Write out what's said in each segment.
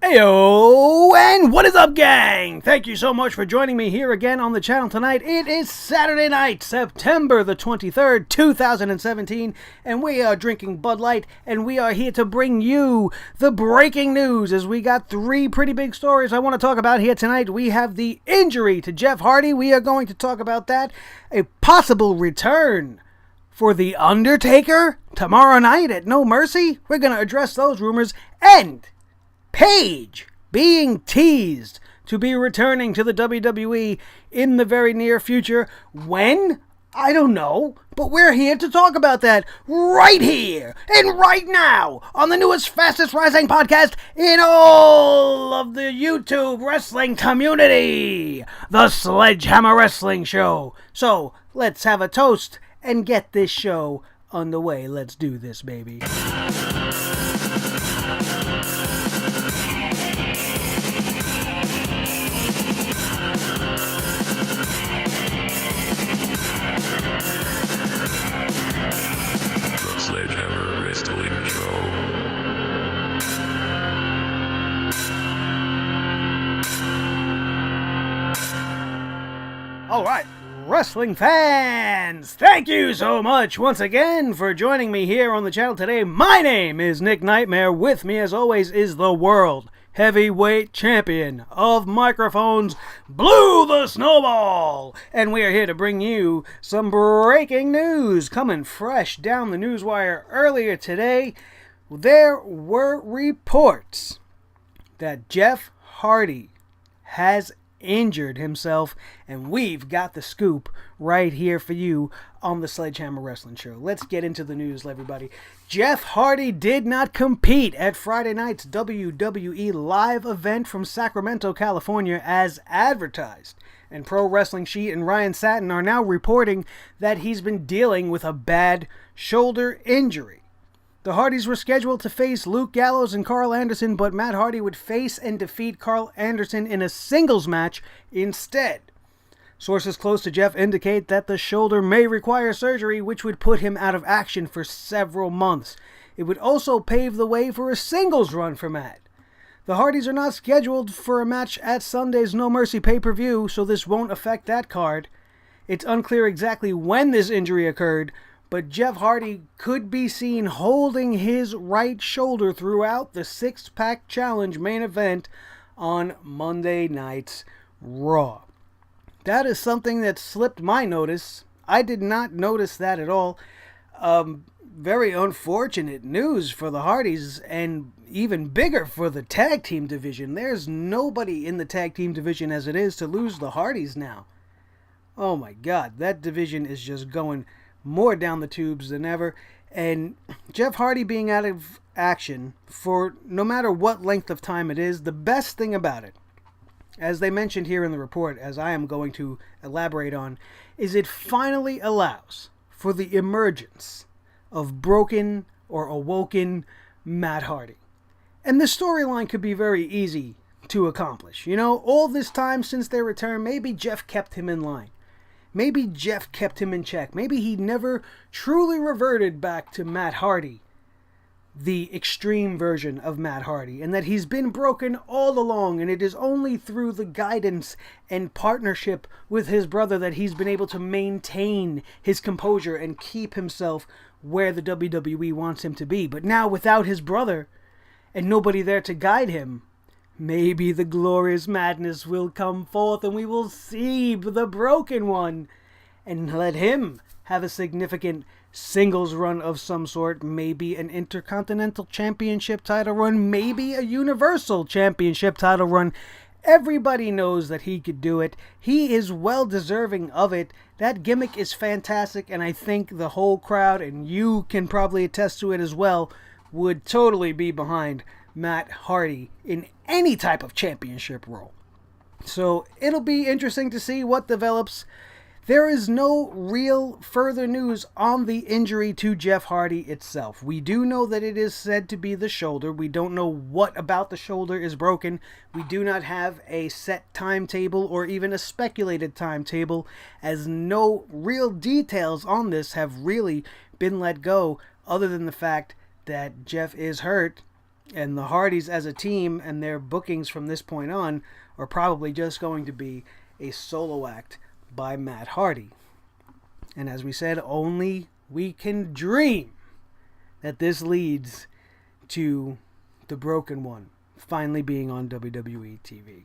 Heyo, and what is up, gang? Thank you so much for joining me here again on the channel tonight. It is Saturday night, September the 23rd, 2017, and we are drinking Bud Light, and we are here to bring you the breaking news, as we got three pretty big stories I want to talk about here tonight. We have the injury to Jeff Hardy. We are going to talk about that. A possible return for the Undertaker tomorrow night at No Mercy. We're going to address those rumors, and Paige being teased to be returning to the WWE in the very near future. When? I don't know, but we're here to talk about that right here and right now on the newest, fastest rising podcast in all of the YouTube wrestling community, the Sledgehammer Wrestling Show. So let's have a toast and get this show underway. Let's do this, baby. Sledgehammer Wrestling Show. All right, wrestling fans, thank you so much once again for joining me here on the channel today. My name is Nick Nightmare. With me, as always, is the world heavyweight champion of microphones, Blue the Snowball, and we are here to bring you some breaking news coming fresh down the newswire. Earlier today, there were reports that Jeff Hardy has injured himself, and we've got the scoop right here for you on the Sledgehammer Wrestling Show. Let's get into the news, everybody. Jeff Hardy did not compete at Friday night's WWE live event from Sacramento, California, as advertised. And Pro Wrestling Sheet and Ryan Satin are now reporting that he's been dealing with a bad shoulder injury. The Hardys were scheduled to face Luke Gallows and Carl Anderson, but Matt Hardy would face and defeat Carl Anderson in a singles match instead. Sources close to Jeff indicate that the shoulder may require surgery, which would put him out of action for several months. It would also pave the way for a singles run for Matt. The Hardys are not scheduled for a match at Sunday's No Mercy pay-per-view, so this won't affect that card. It's unclear exactly when this injury occurred, but Jeff Hardy could be seen holding his right shoulder throughout the six-pack challenge main event on Monday night's Raw. That is something that slipped my notice. I did not notice that at all. Very unfortunate news for the Hardys, and even bigger for the tag team division. There's nobody in the tag team division as it is to lose the Hardys now. Oh my God, that division is just going more down the tubes than ever, and Jeff Hardy being out of action for no matter what length of time it is, the best thing about it, as they mentioned here in the report, as I am going to elaborate on, is it finally allows for the emergence of broken or awoken Matt Hardy. And the storyline could be very easy to accomplish. You know, all this time since their return, maybe Jeff kept him in line. Maybe Jeff kept him in check. Maybe he never truly reverted back to Matt Hardy, the extreme version of Matt Hardy, and that he's been broken all along, and it is only through the guidance and partnership with his brother that he's been able to maintain his composure and keep himself where the WWE wants him to be. But now, without his brother and nobody there to guide him, maybe the glorious madness will come forth and we will see the broken one and let him have a significant singles run of some sort, maybe an Intercontinental Championship title run, maybe a Universal Championship title run. Everybody knows that he could do it. He is well deserving of it. That gimmick is fantastic, and I think the whole crowd, and you can probably attest to it as well, would totally be behind Matt Hardy in any type of championship role. So it'll be interesting to see what develops. There is no real further news on the injury to Jeff Hardy itself. We do know that it is said to be the shoulder. We don't know what about the shoulder is broken. We do not have a set timetable or even a speculated timetable, as no real details on this have really been let go, other than the fact that Jeff is hurt And the Hardys as a team and their bookings from this point on are probably just going to be a solo act by Matt Hardy. And as we said, only we can dream that this leads to the Broken One finally being on WWE TV.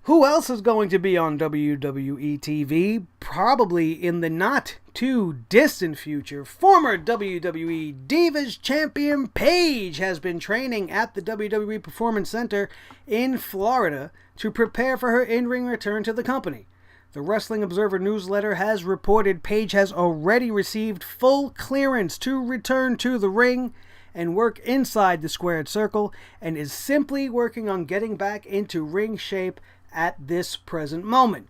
Who else is going to be on WWE TV? Probably in the not too distant future, former WWE Divas Champion Paige has been training at the WWE Performance Center in Florida to prepare for her in-ring return to the company. The Wrestling Observer newsletter has reported Paige has already received full clearance to return to the ring and work inside the squared circle, and is simply working on getting back into ring shape at this present moment.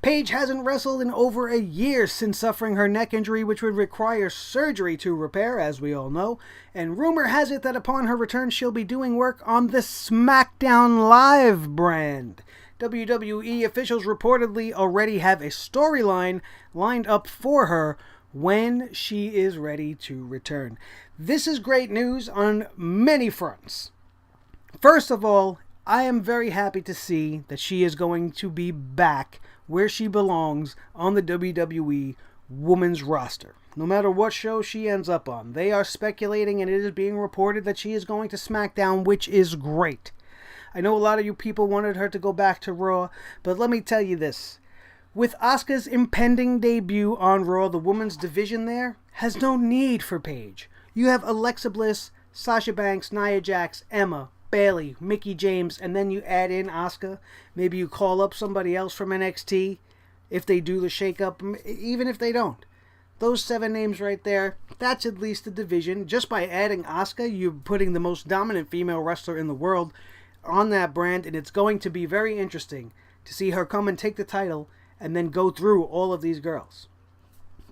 Paige hasn't wrestled in over a year since suffering her neck injury, which would require surgery to repair, as we all know, and rumor has it that upon her return she'll be doing work on the SmackDown Live brand. WWE officials reportedly already have a storyline lined up for her when she is ready to return. This is great news on many fronts. First of all, I am very happy to see that she is going to be back where she belongs on the WWE Women's roster. No matter what show she ends up on, they are speculating and it is being reported that she is going to SmackDown, which is great. I know a lot of you people wanted her to go back to Raw, but let me tell you this. With Asuka's impending debut on Raw, the women's division there has no need for Paige. You have Alexa Bliss, Sasha Banks, Nia Jax, Emma, Bayley, Mickie James, and then you add in Asuka. Maybe you call up somebody else from NXT if they do the shake-up, even if they don't. Those 7 names right there, that's at least a division. Just by adding Asuka, you're putting the most dominant female wrestler in the world on that brand, and it's going to be very interesting to see her come and take the title and then go through all of these girls.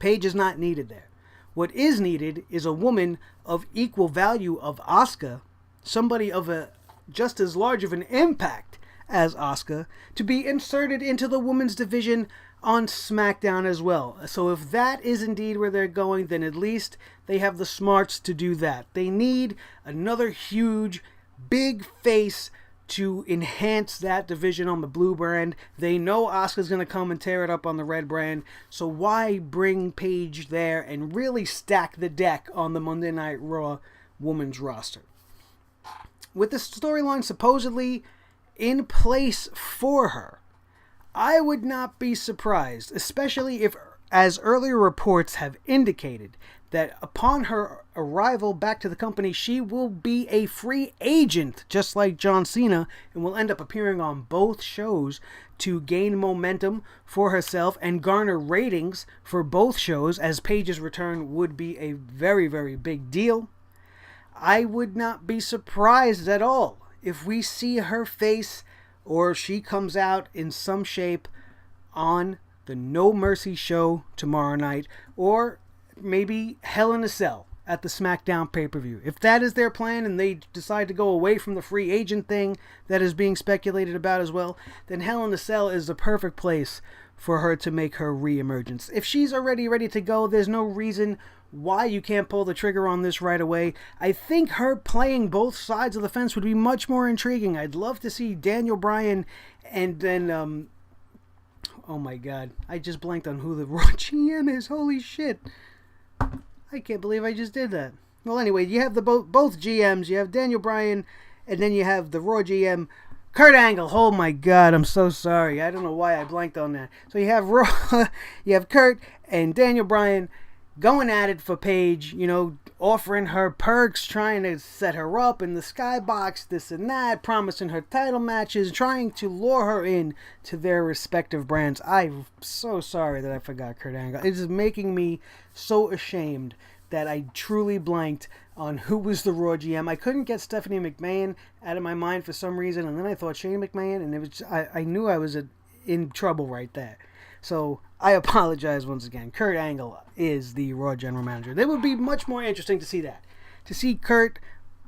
Paige is not needed there. What is needed is a woman of equal value of Asuka, somebody of a just as large of an impact as Asuka, to be inserted into the women's division on SmackDown as well. So if that is indeed where they're going, then at least they have the smarts to do that. They need another huge, big face to enhance that division on the blue brand. They know Asuka's going to come and tear it up on the red brand, so why bring Paige there and really stack the deck on the Monday Night Raw women's roster? With the storyline supposedly in place for her, I would not be surprised, especially if, as earlier reports have indicated, that upon her arrival back to the company, she will be a free agent, just like John Cena, and will end up appearing on both shows to gain momentum for herself and garner ratings for both shows, as Paige's return would be a very, very big deal. I would not be surprised at all if we see her face or she comes out in some shape on the No Mercy show tomorrow night, or maybe Hell in a Cell at the SmackDown pay-per-view. If that is their plan and they decide to go away from the free agent thing that is being speculated about as well, then Hell in a Cell is the perfect place for her to make her re-emergence. If she's already ready to go, there's no reason why you can't pull the trigger on this right away. I think her playing both sides of the fence would be much more intriguing. I'd love to see Daniel Bryan and then, oh my god, I just blanked on who the Raw GM is. Holy shit. I can't believe I just did that. Well, anyway, you have the both GMs. You have Daniel Bryan, and then you have the Raw GM, Kurt Angle. Oh my god, I'm so sorry. I don't know why I blanked on that. So you have Raw, you have Kurt and Daniel Bryan going at it for Paige, you know, offering her perks, trying to set her up in the skybox, this and that, promising her title matches, trying to lure her in to their respective brands. I'm so sorry that I forgot Kurt Angle. It is making me so ashamed that I truly blanked on who was the Raw GM. I couldn't get Stephanie McMahon out of my mind for some reason, and then I thought Shane McMahon, and it was I knew I was in trouble right there. So I apologize once again. Kurt Angle is the Raw General Manager. It would be much more interesting to see that. To see Kurt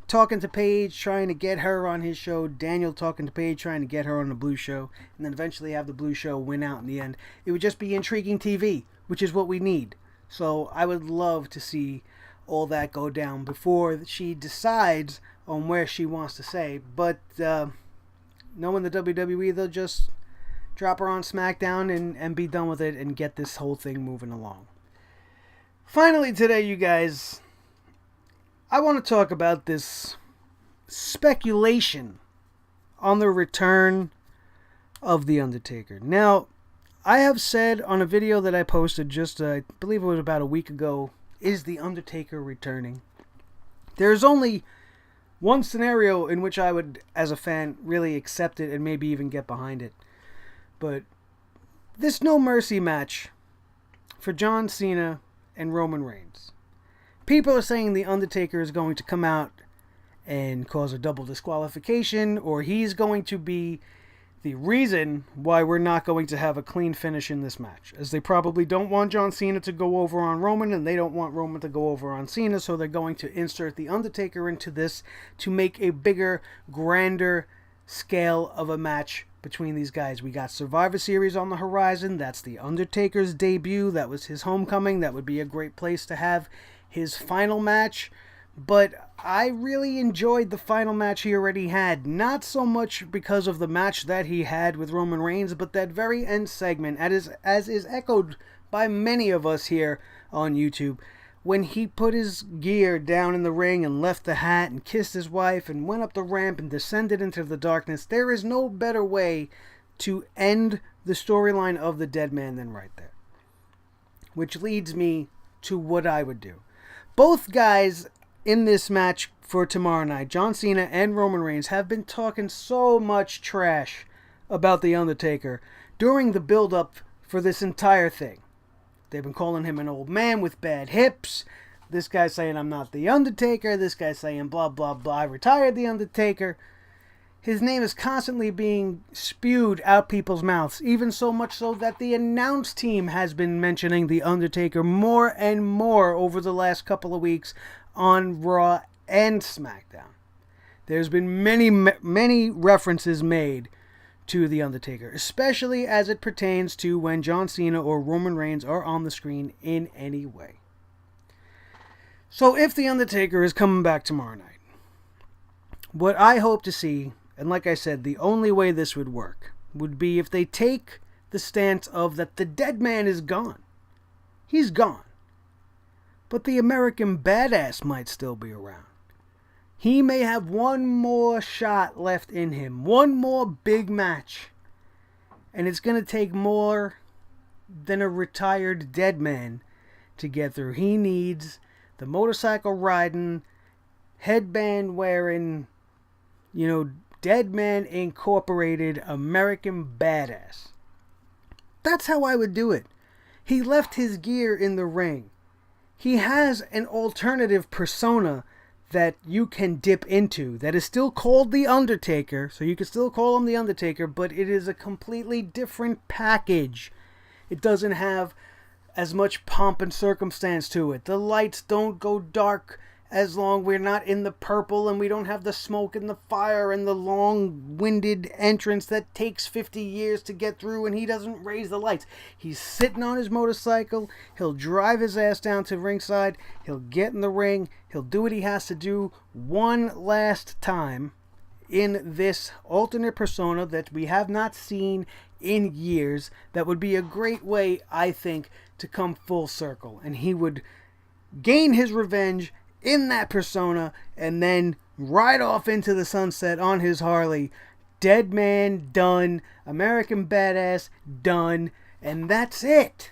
talking to Paige, trying to get her on his show. Daniel talking to Paige, trying to get her on the Blue show. And then eventually have the Blue show win out in the end. It would just be intriguing TV, which is what we need. So I would love to see all that go down before she decides on where she wants to say. But knowing the WWE, they'll just drop her on SmackDown and be done with it and get this whole thing moving along. Finally today, you guys, I want to talk about this speculation on the return of The Undertaker. Now, I have said on a video that I posted just, I believe it was about a week ago, is The Undertaker returning? There's only one scenario in which I would, as a fan, really accept it and maybe even get behind it. But this No Mercy match for John Cena and Roman Reigns. People are saying The Undertaker is going to come out and cause a double disqualification, or he's going to be the reason why we're not going to have a clean finish in this match, as they probably don't want John Cena to go over on Roman, and they don't want Roman to go over on Cena, so they're going to insert The Undertaker into this to make a bigger, grander scale of a match between these guys. We got Survivor Series on the horizon. That's The Undertaker's debut. That was his homecoming. That would be a great place to have his final match. But I really enjoyed the final match he already had. Not so much because of the match that he had with Roman Reigns, but that very end segment, as is echoed by many of us here on YouTube, when he put his gear down in the ring and left the hat and kissed his wife and went up the ramp and descended into the darkness. There is no better way to end the storyline of the dead man than right there. Which leads me to what I would do. Both guys in this match for tomorrow night, John Cena and Roman Reigns, have been talking so much trash about The Undertaker during the build-up for this entire thing. They've been calling him an old man with bad hips. This guy's saying, I'm not The Undertaker. This guy's saying, blah, blah, blah, I retired The Undertaker. His name is constantly being spewed out people's mouths, even so much so that the announce team has been mentioning The Undertaker more and more over the last couple of weeks on Raw and SmackDown. There's been many references made to The Undertaker, especially as it pertains to when John Cena or Roman Reigns are on the screen in any way. So if The Undertaker is coming back tomorrow night, what I hope to see, and like I said, the only way this would work, would be if they take the stance of that the dead man is gone. He's gone. But the American Badass might still be around. He may have one more shot left in him. One more big match. And it's going to take more than a retired dead man to get through. He needs the motorcycle riding, headband wearing, Dead Man Incorporated American Badass. That's how I would do it. He left his gear in the ring. He has an alternative persona that you can dip into that is still called The Undertaker, so you can still call him The Undertaker, but it is a completely different package. It doesn't have as much pomp and circumstance to it. The lights don't go dark as long. We're not in the purple, and we don't have the smoke and the fire and the long-winded entrance that takes 50 years to get through, and he doesn't raise the lights. He's sitting on his motorcycle. He'll drive his ass down to ringside. He'll get in the ring. He'll do what he has to do one last time in this alternate persona that we have not seen in years. That would be a great way, I think, to come full circle, and he would gain his revenge in that persona, and then ride off into the sunset on his Harley. Dead man done. American Badass done. And that's it.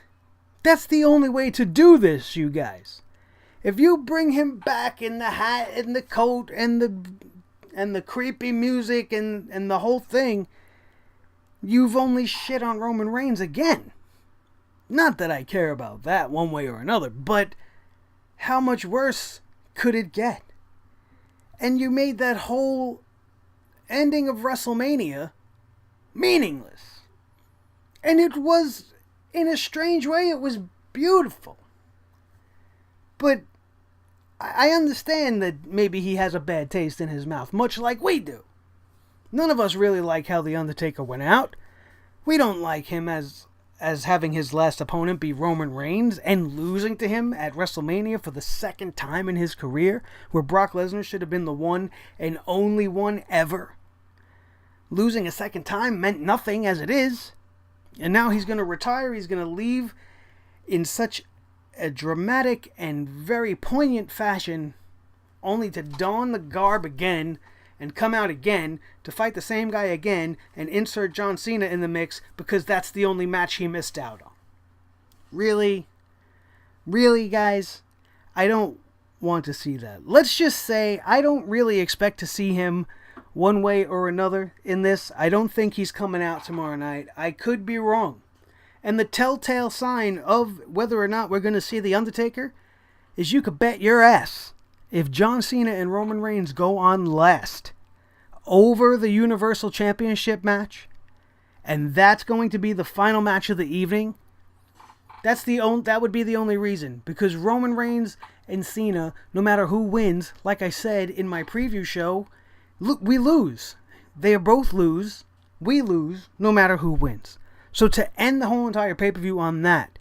That's the only way to do this, you guys. If you bring him back in the hat and the coat and the creepy music and the whole thing, you've only shit on Roman Reigns again. Not that I care about that one way or another, but how much worse could it get? And you made that whole ending of WrestleMania meaningless. And it was, in a strange way, it was beautiful. But I understand that maybe he has a bad taste in his mouth, much like we do. None of us really like how The Undertaker went out. We don't like him as as having his last opponent be Roman Reigns and losing to him at WrestleMania for the second time in his career, where Brock Lesnar should have been the one and only one ever. Losing a second time meant nothing as it is. And now he's going to retire. He's going to leave in such a dramatic and very poignant fashion, only to don the garb again and come out again to fight the same guy again and insert John Cena in the mix because that's the only match he missed out on. Really? Really, guys? I don't want to see that. Let's just say I don't really expect to see him one way or another in this. I don't think he's coming out tomorrow night. I could be wrong. And the telltale sign of whether or not we're going to see The Undertaker is you could bet your ass if John Cena and Roman Reigns go on last over the Universal Championship match, and that's going to be the final match of the evening, that would be the only reason. Because Roman Reigns and Cena, no matter who wins, like I said in my preview show, we lose. They both lose. We lose, no matter who wins. So to end the whole entire pay-per-view on that,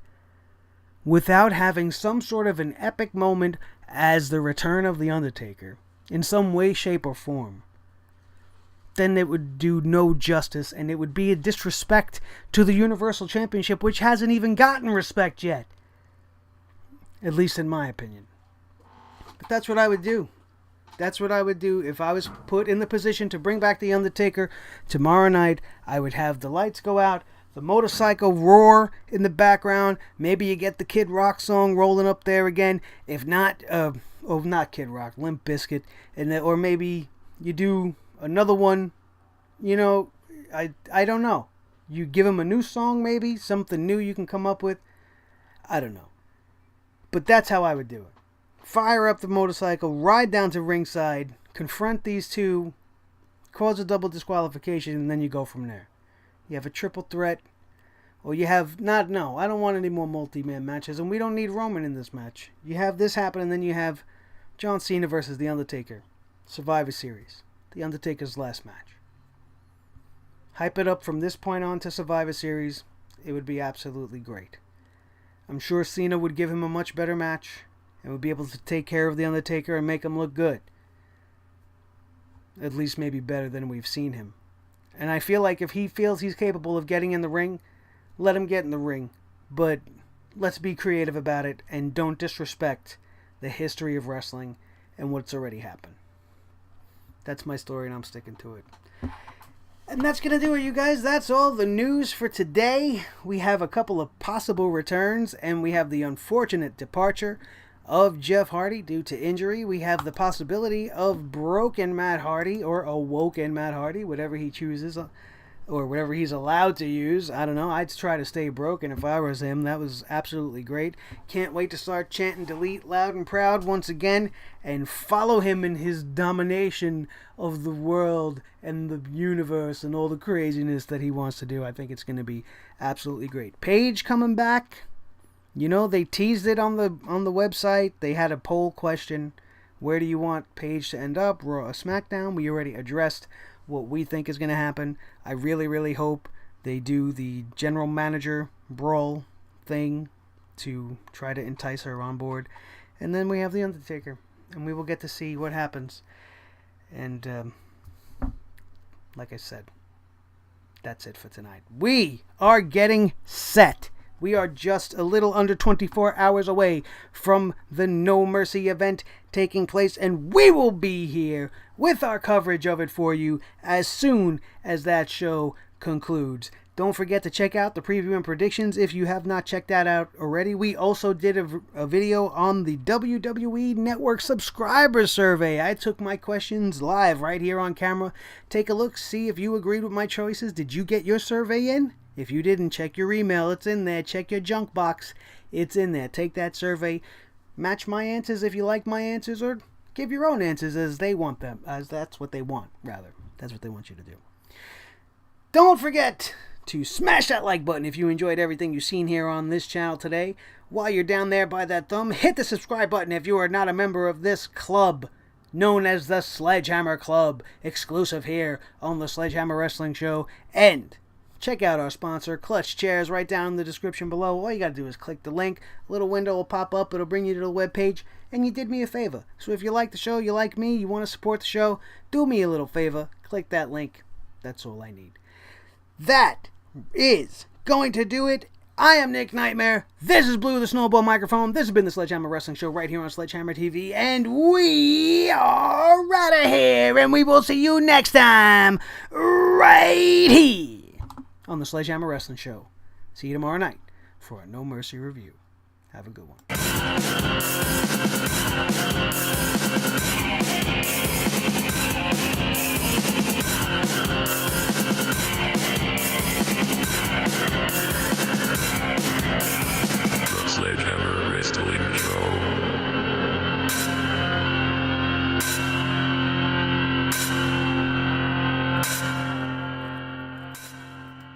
without having some sort of an epic moment as the return of The Undertaker, in some way, shape, or form, then it would do no justice, and it would be a disrespect to the Universal Championship, which hasn't even gotten respect yet. At least in my opinion. But that's what I would do. That's what I would do if I was put in the position to bring back The Undertaker tomorrow night. I would have the lights go out, the motorcycle roar in the background. Maybe you get the Kid Rock song rolling up there again. If not, not Kid Rock, Limp Bizkit. Or maybe you do another one. You know, I don't know. You give him a new song maybe, something new you can come up with. I don't know. But that's how I would do it. Fire up the motorcycle, ride down to ringside, confront these two, cause a double disqualification, and then you go from there. You have a triple threat, or you have I don't want any more multi-man matches, and we don't need Roman in this match. You have this happen, and then you have John Cena versus The Undertaker, Survivor Series, The Undertaker's last match. Hype it up from this point on to Survivor Series. It would be absolutely great. I'm sure Cena would give him a much better match and would be able to take care of The Undertaker and make him look good. At least maybe better than we've seen him. And I feel like if he feels he's capable of getting in the ring, let him get in the ring. But let's be creative about it and don't disrespect the history of wrestling and what's already happened. That's my story and I'm sticking to it. And that's going to do it, you guys. That's all the news for today. We have a couple of possible returns and we have the unfortunate departure of Jeff Hardy due to injury. We have the possibility of broken Matt Hardy or awoken Matt Hardy, whatever he chooses or whatever he's allowed to use. I don't know. I'd try to stay broken if I was him. That was absolutely great. Can't wait to start chanting delete loud and proud once again and follow him in his domination of the world and the universe and all the craziness that he wants to do. I think it's going to be absolutely great. Paige coming back. You know, they teased it on the website. They had a poll question. Where do you want Paige to end up? Raw or SmackDown? We already addressed what we think is going to happen. I really, really hope they do the general manager brawl thing to try to entice her on board. And then we have The Undertaker. And we will get to see what happens. And, like I said, that's it for tonight. We are getting set. We are just a little under 24 hours away from the No Mercy event taking place, and we will be here with our coverage of it for you as soon as that show concludes. Don't forget to check out the preview and predictions if you have not checked that out already. We also did a video on the WWE Network subscriber survey. I took my questions live right here on camera. Take a look, see if you agreed with my choices. Did you get your survey in? If you didn't, check your email. It's in there. Check your junk box. It's in there. Take that survey. Match my answers if you like my answers, or give your own answers as they want them. As that's what they want, rather. That's what they want you to do. Don't forget to smash that like button if you enjoyed everything you've seen here on this channel today. While you're down there by that thumb, hit the subscribe button if you are not a member of this club known as the Sledgehammer Club, exclusive here on the Sledgehammer Wrestling Show. And check out our sponsor, Clutch Chairs, right down in the description below. All you got to do is click the link. A little window will pop up. It'll bring you to the webpage. And you did me a favor. So if you like the show, you like me, you want to support the show, do me a little favor. Click that link. That's all I need. That is going to do it. I am Nick Nightmare. This is Blue the Snowball Microphone. This has been the Sledgehammer Wrestling Show right here on Sledgehammer TV. And we are out of here. And we will see you next time right here on the Sledgehammer Wrestling Show. See you tomorrow night for a No Mercy review. Have a good one.